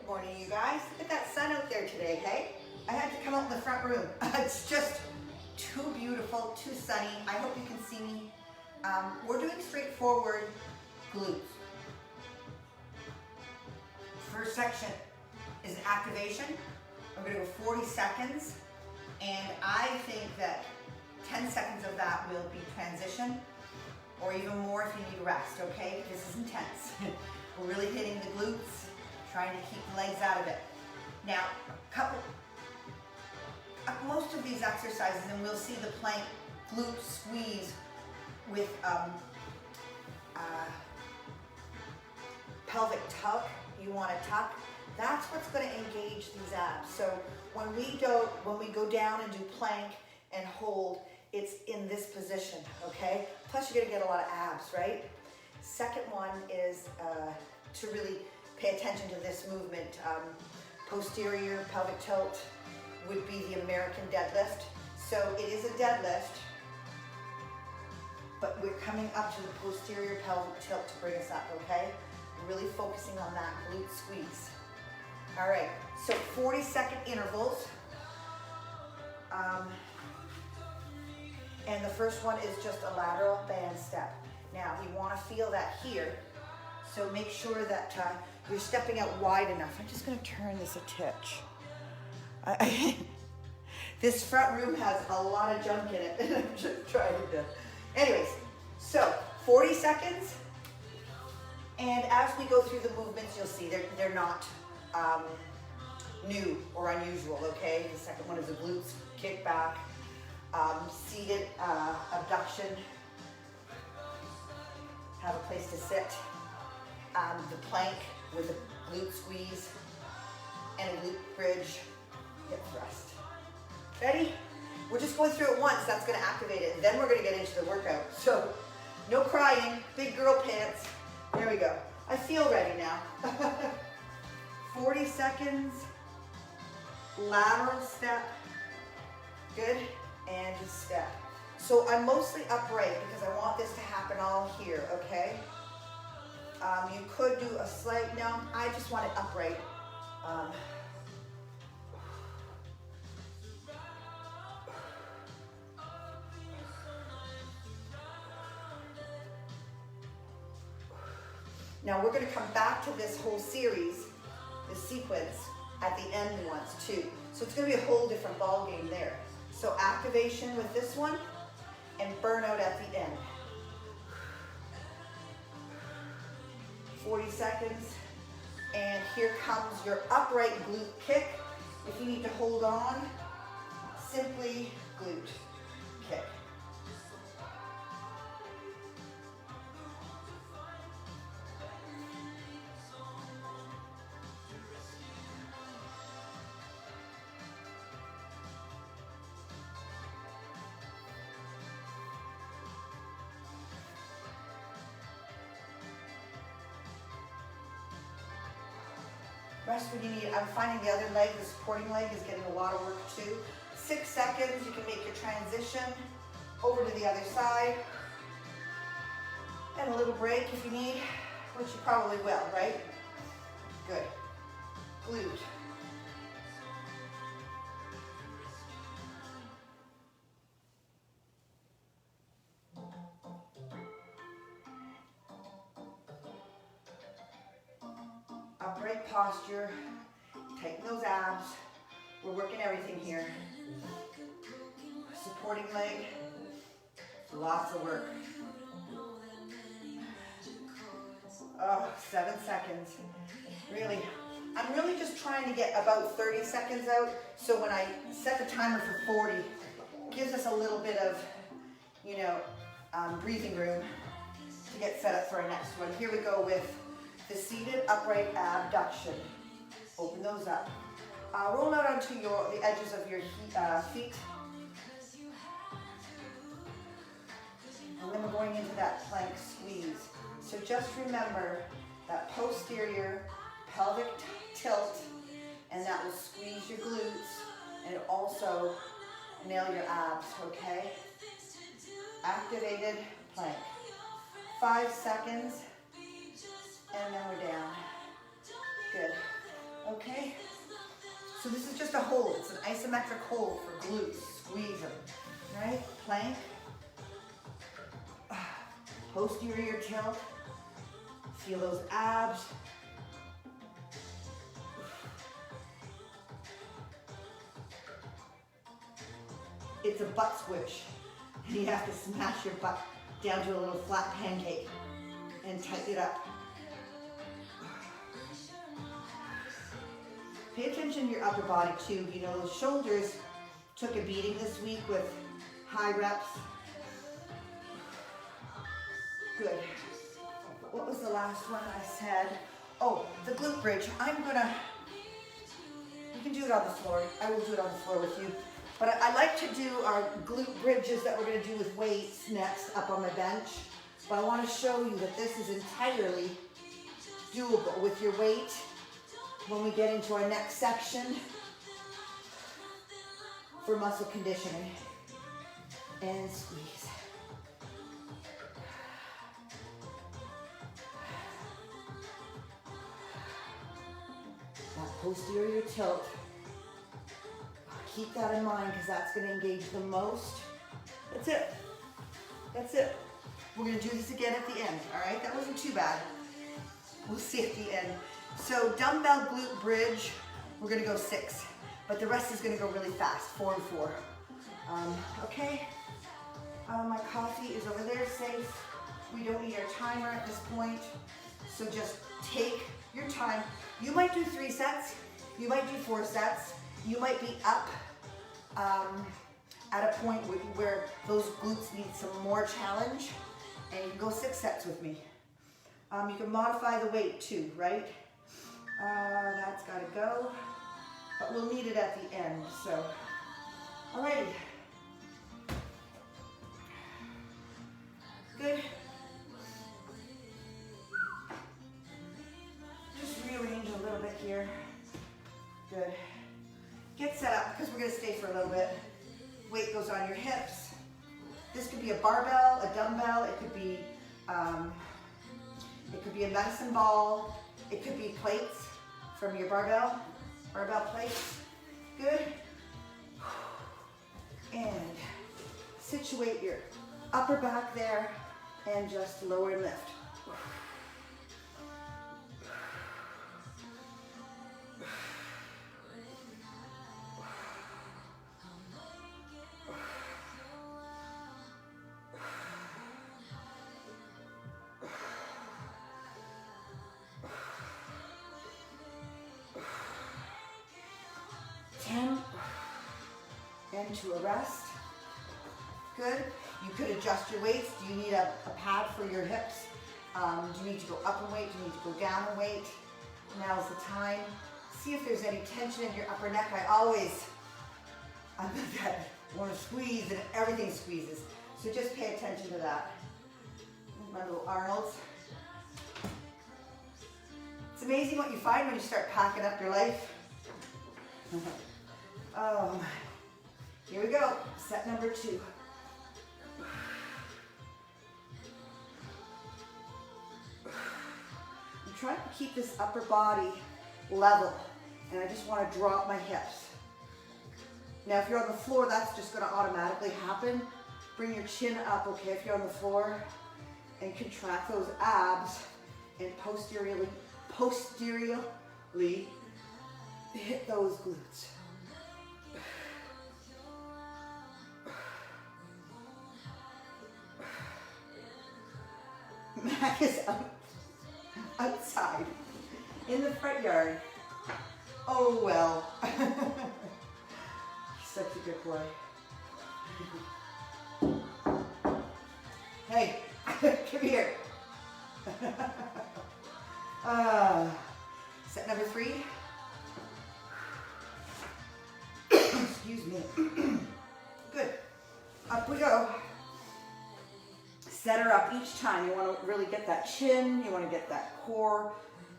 Good morning, you guys. Look at that sun out there today, hey? I had to come out in the front room. It's just too beautiful, too sunny. I hope you can see me. We're doing straightforward glutes. First section is an activation. I'm gonna go 40 seconds, and I think that 10 seconds of that will be transition, or even more if you need rest, okay? This is intense. We're really hitting the glutes, trying to keep the legs out of it. Now, most of these exercises, and we'll see the plank glute squeeze with pelvic tuck. You want to tuck. That's what's going to engage these abs. So when we go down and do plank and hold, it's in this position, okay? Plus you're going to get a lot of abs, right? Second one is to really pay attention to this movement. Posterior pelvic tilt would be the American deadlift. So it is a deadlift, but we're coming up to the posterior pelvic tilt to bring us up, okay? Really focusing on that glute squeeze. All right, so 40-second intervals. And the first one is just a lateral band step. Now, you want to feel that here, so make sure that you're stepping out wide enough. I'm just going to turn this a titch. This front room has a lot of junk in it, and I'm just trying to... Anyways, so 40 seconds, and as we go through the movements, you'll see they're not new or unusual, okay? The second one is a glutes kickback, seated abduction, have a place to sit, the plank with a glute squeeze, and a glute bridge hip thrust. Ready? We're just going through it once, that's gonna activate it, and then we're gonna get into the workout. So, no crying, big girl pants. There we go. I feel ready now. 40 seconds, lateral step, good, and step. So I'm mostly upright because I want this to happen all here, okay? You could do a slight, no, I just want it upright. Now we're going to come back to this whole series, this sequence, at the end once too. So it's going to be a whole different ball game there. So activation with this one, and burnout at the end. 40 seconds, and here comes your upright glute kick. If you need to hold on, simply glute kick. Rest when you need. I'm finding the other leg, the supporting leg, is getting a lot of work too. 6 seconds, you can make your transition over to the other side. And a little break if you need, which you probably will, right? Good. Glute. Upright posture, tighten those abs. We're working everything here. Supporting leg, lots of work. Oh, 7 seconds. Really, I'm really just trying to get about 30 seconds out, so when I set the timer for 40, it gives us a little bit of, you know, breathing room to get set up for our next one. Here we go with the seated upright abduction. Open those up. Roll out onto the edges of your feet. And then we're going into that plank squeeze. So just remember that posterior pelvic tilt, and that will squeeze your glutes and also nail your abs, okay? Activated plank. 5 seconds. And then we're down. Good. Okay. okay? So this is just a hold. It's an isometric hold for glutes. Squeeze them, right? Plank. Posterior tilt. Feel those abs. It's a butt squish. And you have to smash your butt down to a little flat pancake and tighten it up. Pay attention to your upper body too. You know, those shoulders took a beating this week with high reps. Good. What was the last one I said? Oh, the glute bridge. You can do it on the floor. I will do it on the floor with you. But I like to do our glute bridges that we're going to do with weights next up on my bench. But I want to show you that this is entirely doable with your weight when we get into our next section for muscle conditioning. And squeeze. That posterior tilt. Keep that in mind because that's going to engage the most. That's it. That's it. We're going to do this again at the end, all right? That wasn't too bad. We'll see at the end. So dumbbell glute bridge, we're going to go 6, but the rest is going to go really fast, 4 and 4. Okay? My coffee is over there, safe. We don't need our timer at this point, so just take your time. You might do 3 sets. You might do 4 sets. You might be up at a point where those glutes need some more challenge, and you can go 6 sets with me. You can modify the weight too, right? That's got to go, but we'll need it at the end, so. Alrighty. Good. Just rearrange a little bit here. Good. Get set up because we're going to stay for a little bit. Weight goes on your hips. This could be a barbell, a dumbbell. It could be a medicine ball. It could be plates from your barbell plates. Good. And situate your upper back there and just lower and lift. Into a rest. Good. You could adjust your weights. Do you need a pad for your hips? Do you need to go up in weight? Do you need to go down in weight? Now's the time. See if there's any tension in your upper neck. I'm that want to squeeze and everything squeezes. So just pay attention to that. My little Arnold's. It's amazing what you find when you start packing up your life. Oh my. Here we go, set number 2. I'm trying to keep this upper body level, and I just want to drop my hips. Now if you're on the floor, that's just going to automatically happen. Bring your chin up, okay, if you're on the floor, and contract those abs, and posteriorly hit those glutes. Mac is outside in the front yard. Oh well. He's such a good boy. Hey, come here. Set number 3. Excuse me. Good. Up we go. Set her up each time. You want to really get that chin, you want to get that core,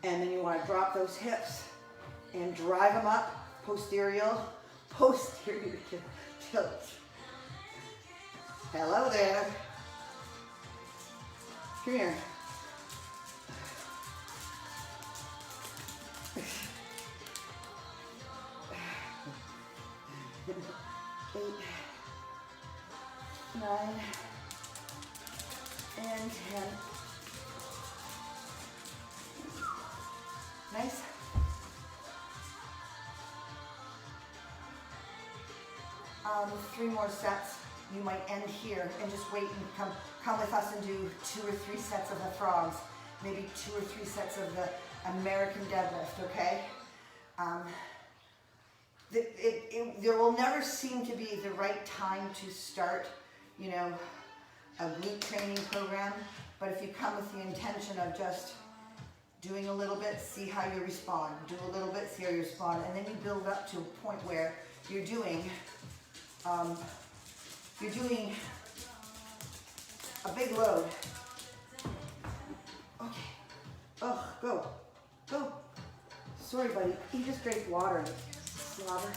and then you want to drop those hips and drive them up, posterior tilt. Hello there. Come here. 9, and 10. Nice. With 3 more sets, you might end here and just wait and come with us and do 2 or 3 sets of the frogs, maybe 2 or 3 sets of the American deadlift, okay? There will never seem to be the right time to start, you know, a glute training program, but if you come with the intention of just doing a little bit, see how you respond, do a little bit, see how you respond, and then you build up to a point where you're doing a big load. Okay. Oh, go. Go. Sorry, buddy. You just drank water. Slobber.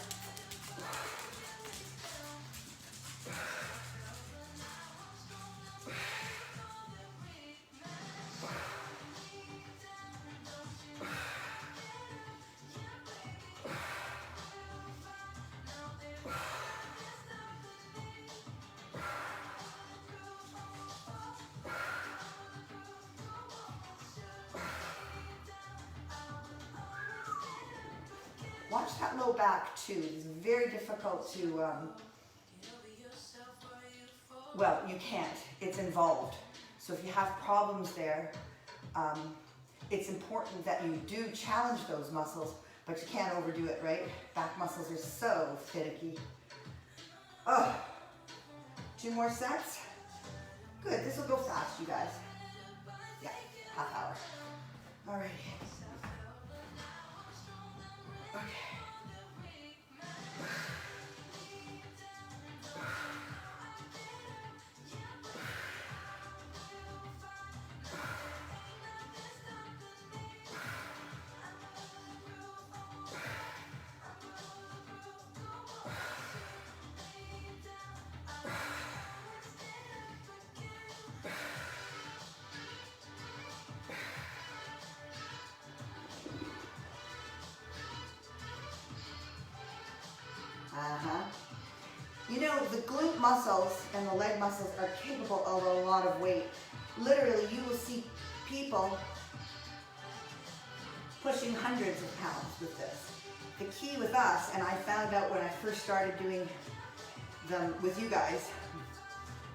Watch that low back too. It's very difficult to, well, you can't. It's involved. So if you have problems there, it's important that you do challenge those muscles, but you can't overdo it, right? Back muscles are so finicky. Oh, 2 more sets. Good, this will go fast, you guys. Yeah, half hour. All right. Okay. You know, the glute muscles and the leg muscles are capable of a lot of weight. Literally, you will see people pushing hundreds of pounds with this. The key with us, and I found out when I first started doing them with you guys,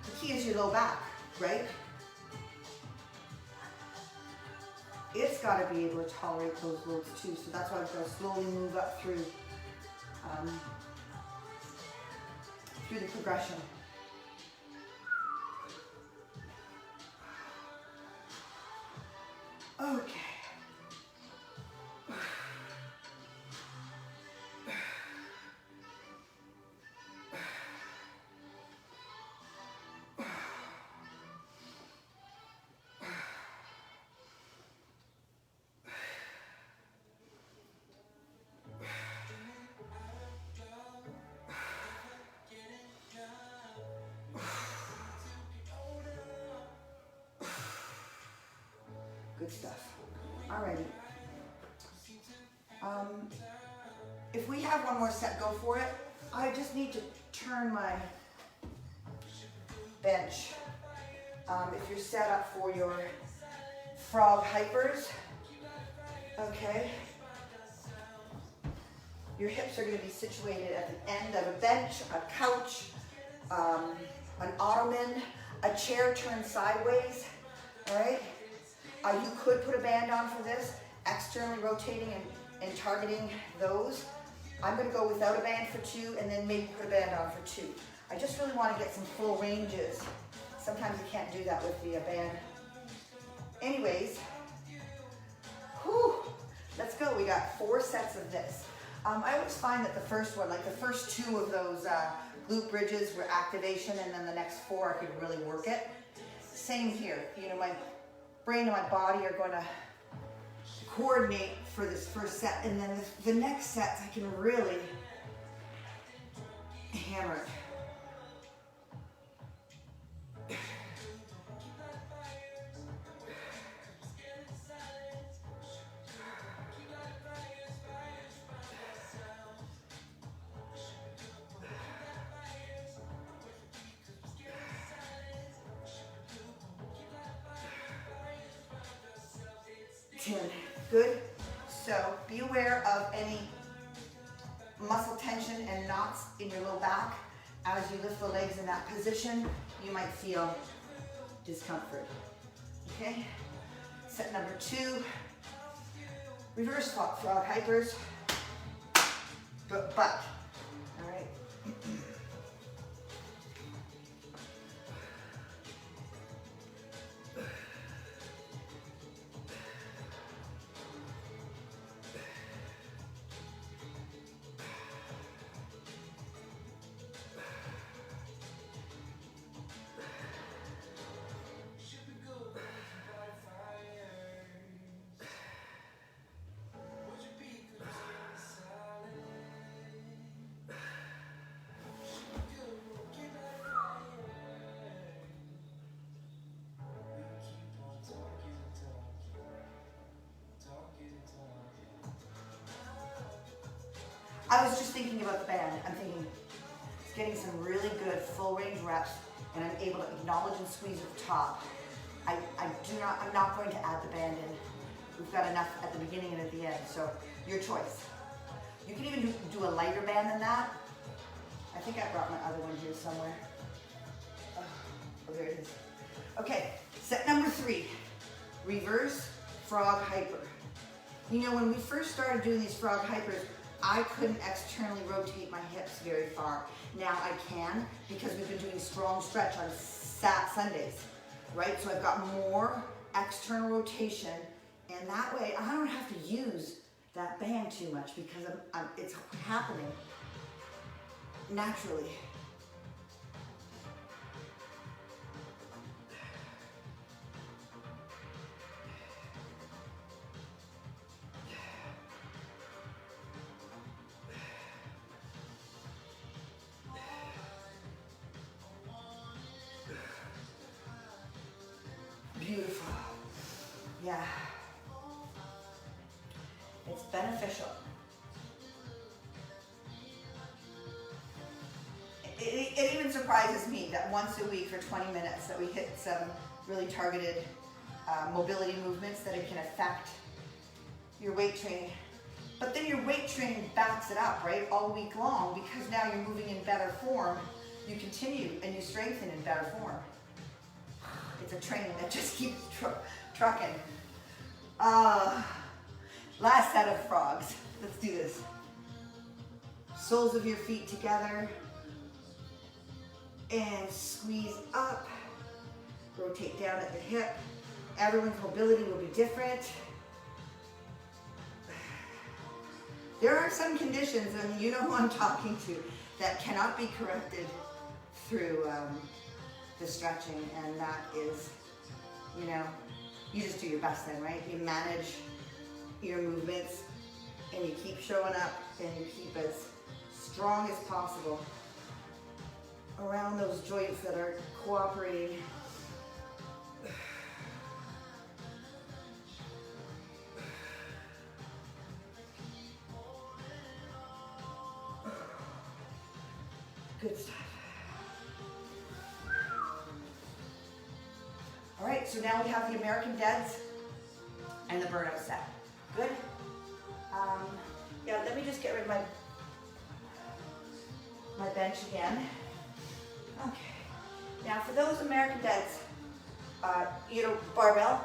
the key is your low back, right? It's got to be able to tolerate those loads too, so that's why I'm going to slowly move up through the progression. Okay. Good stuff. Alrighty. If we have one more set, go for it. I just need to turn my bench. If you're set up for your frog hypers, okay, your hips are going to be situated at the end of a bench, a couch, an ottoman, a chair turned sideways, all right? You could put a band on for this, externally rotating and targeting those. I'm going to go without a band for 2 and then maybe put a band on for 2. I just really want to get some full ranges. Sometimes you can't do that with the band. Anyways, whew, let's go. We got 4 sets of this. I always find that the first one, like the first 2 of those glute bridges were activation, and then the next 4 I could really work it. Same here. You know, my brain and my body are going to coordinate for this first set, and then the next sets I can really hammer it. 10. Good. So be aware of any muscle tension and knots in your low back. As you lift the legs in that position, you might feel discomfort. Okay? Set number 2. Reverse frog hypers. But, all right. I was just thinking about the band. I'm thinking it's getting some really good full range reps, and I'm able to acknowledge and squeeze at the top. I'm not going to add the band in. We've got enough at the beginning and at the end, so your choice. You can even do a lighter band than that. I think I brought my other one here somewhere. Oh, there it is. Okay, set number 3, reverse frog hyper. You know, when we first started doing these frog hypers, I couldn't externally rotate my hips very far. Now I can, because we've been doing strong stretch on Sundays, right? So I've got more external rotation, and that way I don't have to use that band too much because it's happening naturally. Beautiful. Yeah. It's beneficial. It even surprises me that once a week for 20 minutes that we hit some really targeted mobility movements that it can affect your weight training. But then your weight training backs it up, right, all week long, because now you're moving in better form. You continue and you strengthen in better form. It's a training that just keeps trucking. Last set of frogs. Let's do this. Soles of your feet together. And squeeze up. Rotate down at the hip. Everyone's mobility will be different. There are some conditions, and you know who I'm talking to, that cannot be corrected through the stretching, and that is, you know, you just do your best then, right? You manage your movements, and you keep showing up, and you keep as strong as possible around those joints that are cooperating. Good stuff. All right, so now we have the American Deads and the burnout set. Good? Yeah, let me just get rid of my bench again. Okay. Now for those American Deads, you know, barbell.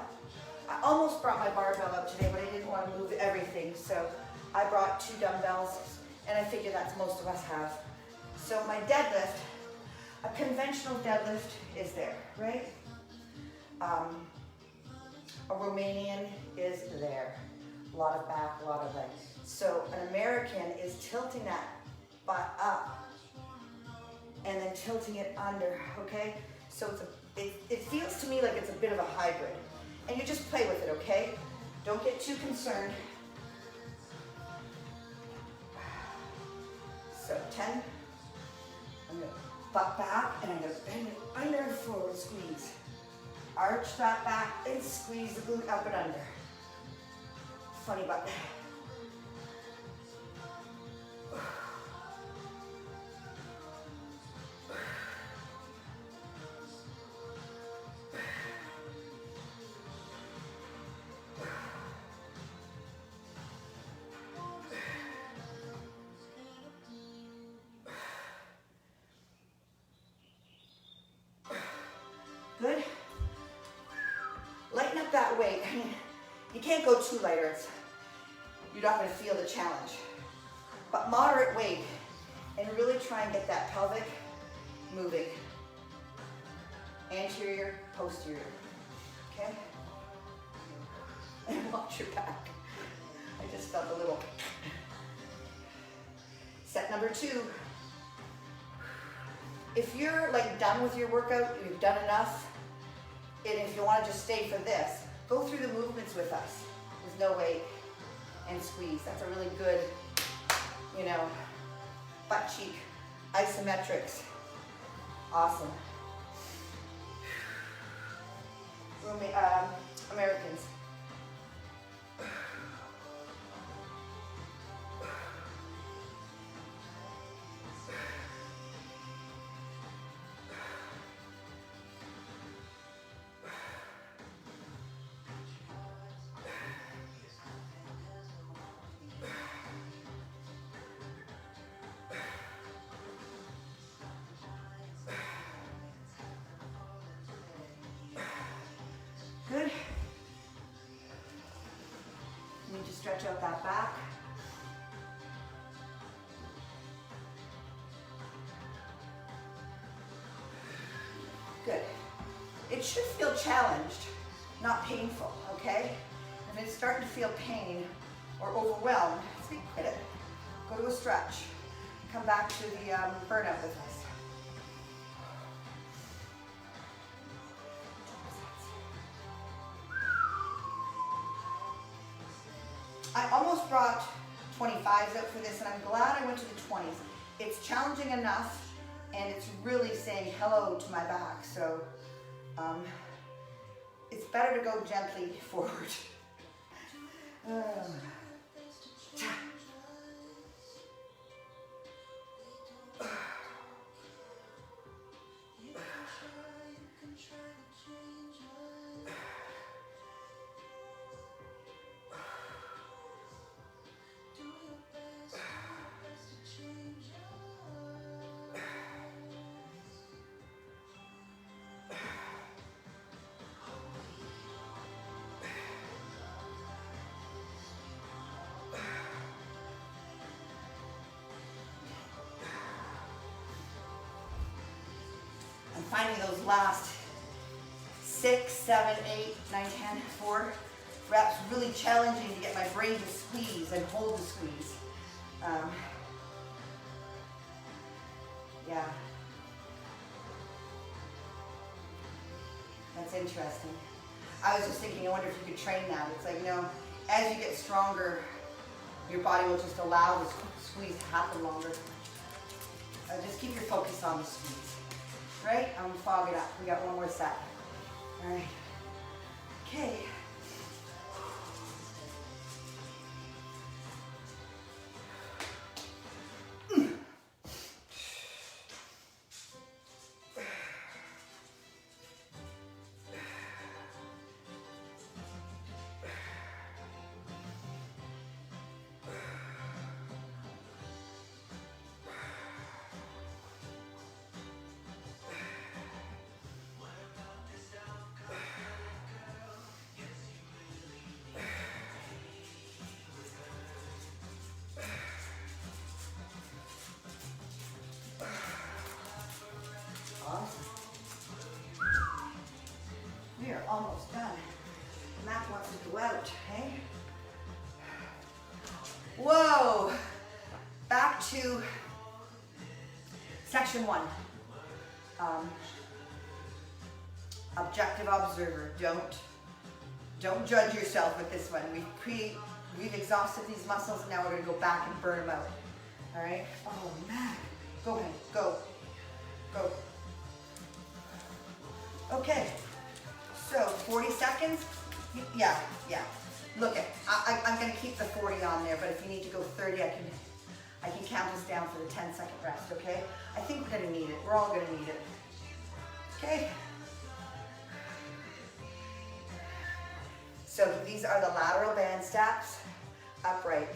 I almost brought my barbell up today, but I didn't want to move everything, so I brought 2 dumbbells, and I figure that's most of us have. So my deadlift, a conventional deadlift is there, right? A Romanian is there. A lot of back, a lot of legs. So an American is tilting that butt up and then tilting it under, okay? So it feels to me like it's a bit of a hybrid. And you just play with it, okay? Don't get too concerned. So 10. I'm gonna butt back and I'm gonna bend it under and forward, squeeze. Arch that back and squeeze the glute up and under. Funny butt. weight. I mean, you can't go too light or you're not going to feel the challenge. But moderate weight, and really try and get that pelvic moving. Anterior, posterior. Okay? And watch your back. I just felt a little. Set number 2. If you're like done with your workout, you've done enough, and if you want to just stay for this, go through the movements with us with no weight and squeeze. That's a really good, you know, butt cheek isometrics. Awesome. Americans. Good. You need to stretch out that back. Good. It should feel challenged, not painful, okay? If it's starting to feel pain or overwhelmed, quit it. Go to a stretch. Come back to the burnout with us. I almost brought 25s out for this, and I'm glad I went to the 20s. It's challenging enough, and it's really saying hello to my back, so it's better to go gently forward. Finding those last 6, 7, 8, 9, 10, 4 reps really challenging to get my brain to squeeze and hold the squeeze. Yeah. That's interesting. I was just thinking, I wonder if you could train that. It's like, you know, as you get stronger, your body will just allow the squeeze to happen longer. Just keep your focus on the squeeze. Right? I'm gonna fog it up. We got one more set. All right. Okay. We are almost done. Matt wants to go out, hey? Whoa! Back to section 1. Objective observer. Don't judge yourself with this one. We've exhausted these muscles. Now we're gonna go back and burn them out. All right? Oh, Matt. Go ahead. Go. Go. Okay. So 40 seconds. Yeah. Look it. I'm gonna keep the 40 on there, but if you need to go 30, I can count us down for the 10-second rest. Okay? I think we're gonna need it. We're all gonna need it. Okay. So these are the lateral band steps, upright.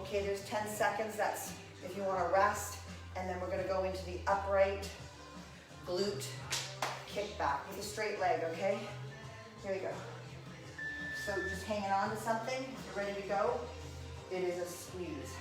Okay, there's 10 seconds. That's if you want to rest. And then we're going to go into the upright glute kickback with a straight leg, okay? Here we go. So just hanging on to something. You're ready to go. It is a squeeze.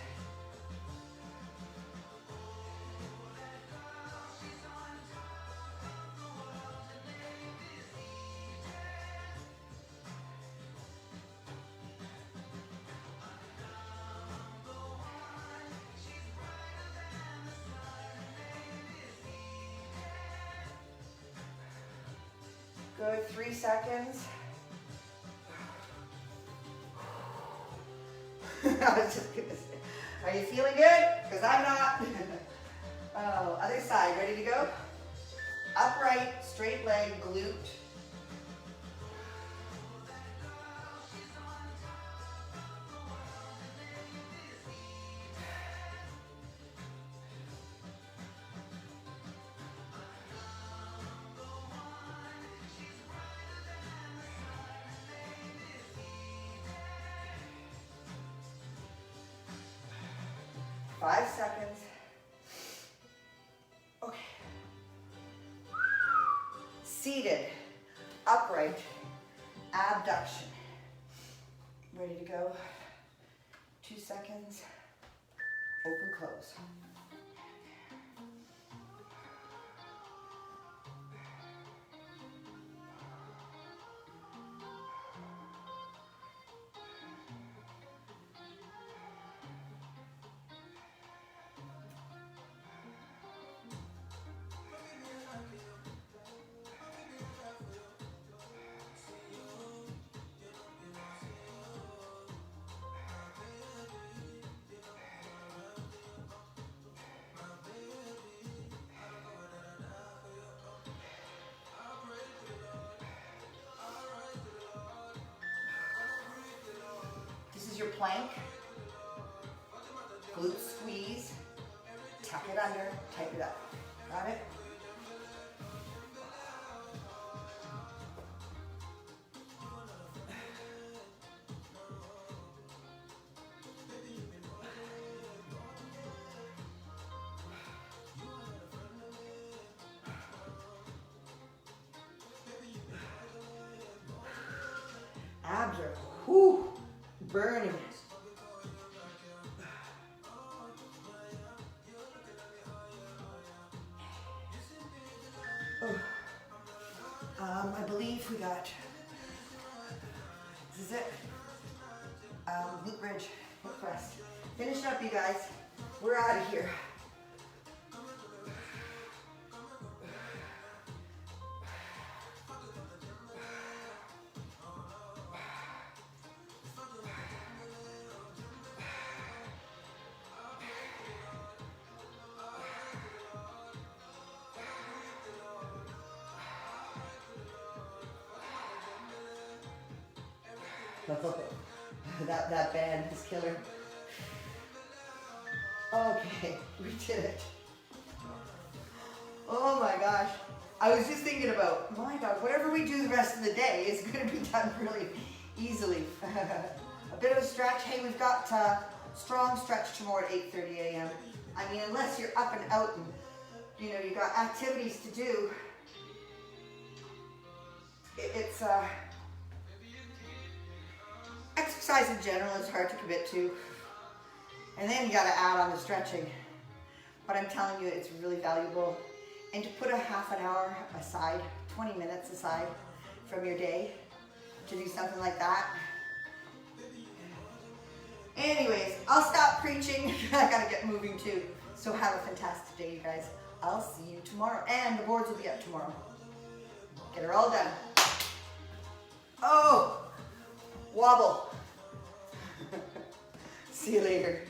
Good, 3 seconds. I was just gonna say, are you feeling good? Because I'm not. Oh, other side, ready to go? Upright, straight leg, glute. Five seconds. Okay. Seated, upright, abduction. Ready to go? 2 seconds. Open, close. Your plank, glute squeeze, tuck it under, tighten it up. Got it? Abs are, whoo, burning. I believe we got, this is it, Glute Bridge, Glute Thrust. Finish up, you guys. We're out of here. that band is killer. Okay, we did it. Oh my gosh. I was just thinking about, my God, whatever we do the rest of the day is going to be done really easily. A bit of a stretch. Hey, we've got strong stretch tomorrow at 8:30 a.m. I mean, unless you're up and out and, you know, you got activities to do, it's exercise in general is hard to commit to, and then you got to add on the stretching. But I'm telling you, it's really valuable. And to put a half an hour aside, 20 minutes aside from your day to do something like that. Anyways, I'll stop preaching. I gotta get moving too. So have a fantastic day, you guys. I'll see you tomorrow. And the boards will be up tomorrow. Get her all done. Oh, wobble. See you later.